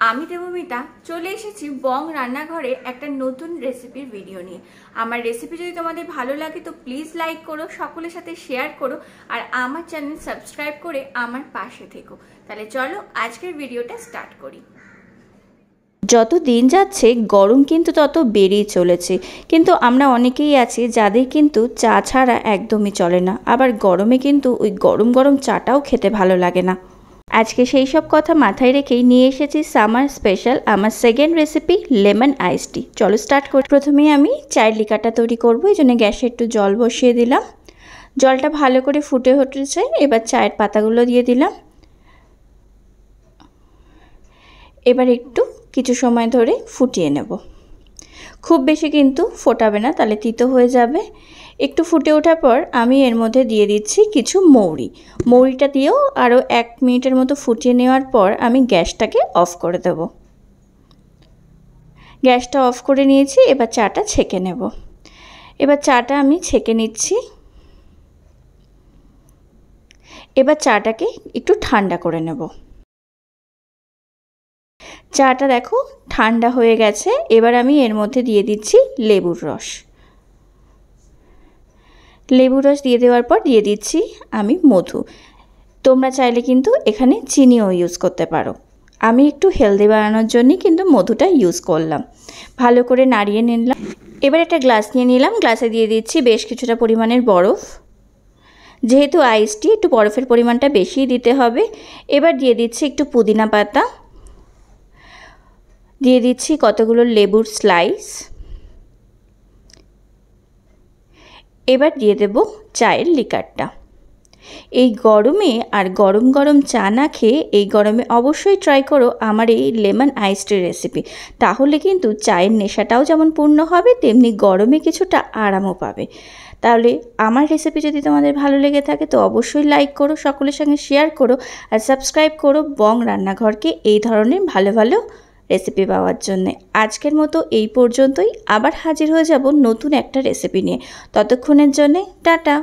আমি দেবমিতা চলে এসেছি বং রান্নাঘরে একটা নতুন রেসিপির ভিডিও নিয়ে। আমার রেসিপি যদি তোমাদের ভালো লাগে তো প্লিজ লাইক করো, সকলের সাথে শেয়ার করো, আর আমার চ্যানেল সাবস্ক্রাইব করে আমার পাশে থেকো। তাহলে চলো আজকের ভিডিওটা স্টার্ট করি। যত দিন যাচ্ছে গরম কিন্তু তত বেড়েই চলেছে, কিন্তু আমরা অনেকেই আছি যাদের কিন্তু চা ছাড়া একদমই চলে না, আবার গরমে কিন্তু ওই গরম গরম চাটাও খেতে ভালো লাগে না। আজকে সেই সব কথা মাথায় রেখেই নিয়ে এসেছি সামার স্পেশাল আমার সেকেন্ড রেসিপি লেমন আইস টি। চলো স্টার্ট করি। প্রথমেই আমি চায়ের লিকারটা তৈরি করবো, এই জন্য গ্যাসে একটু জল বসিয়ে দিলাম। জলটা ভালো করে ফুটে উঠেছে, এবার চায়ের পাতাগুলো দিয়ে দিলাম। এবার একটু কিছু সময় ধরে ফুটিয়ে নেব। খুব বেশি কিন্তু ফোটাবে না, তাহলে তিতো হয়ে যাবে। একটু ফুটে ওঠার পর আমি এর মধ্যে দিয়ে দিচ্ছি কিছু মৌরি। মৌরিটা দিয়েও আরও 1 মিনিটের মতো ফুটিয়ে নেওয়ার পর আমি গ্যাসটাকে অফ করে দেব। গ্যাসটা অফ করে নিয়েছি, এবার চাটা ছেঁকে নেব। এবার চাটা আমি ছেঁকে নিচ্ছি। এবার চাটাকে একটু ঠান্ডা করে নেব। চাটা দেখো ঠান্ডা হয়ে গেছে। এবার আমি এর মধ্যে দিয়ে দিচ্ছি লেবুর রস। লেবুর রস দিয়ে দেওয়ার পর দিয়ে দিচ্ছি আমি মধু। তোমরা চাইলে কিন্তু এখানে চিনিও ইউজ করতে পারো। আমি একটু হেলদি বানানোর জন্যই কিন্তু মধুটা ইউজ করলাম। ভালো করে নাড়িয়ে নিলাম। এবার একটা গ্লাস নিয়ে নিলাম, গ্লাসে দিয়ে দিচ্ছি বেশ কিছুটা পরিমাণের বরফ। যেহেতু আইসটি একটু বরফের পরিমাণটা বেশিই দিতে হবে। এবার দিয়ে দিচ্ছি একটু পুদিনা পাতা, দিয়ে দিচ্ছি কতগুলো লেবুর স্লাইস। এবার দিয়ে দেব চায়ের লিকারটা। এই গরমে আর গরম গরম চা না খেয়ে এই গরমে অবশ্যই ট্রাই করো আমার এই লেমন আইস টি রেসিপি। তাহলে কিন্তু চায়ের নেশাটাও যেমন পূর্ণ হবে, তেমনি গরমে কিছুটা আরামও পাবে। তাহলে আমার রেসিপি যদি তোমাদের ভালো লেগে থাকে তো অবশ্যই লাইক করো, সকলের সঙ্গে শেয়ার করো, আর সাবস্ক্রাইব করো বং রান্নাঘরকে এই ধরনের ভালো ভালো রেসিপি পাওয়ার জন্যে। আজকের মতো এই পর্যন্তই, আবার হাজির হয়ে যাব নতুন একটা রেসিপি নিয়ে। ততক্ষণের জন্যে টাটা।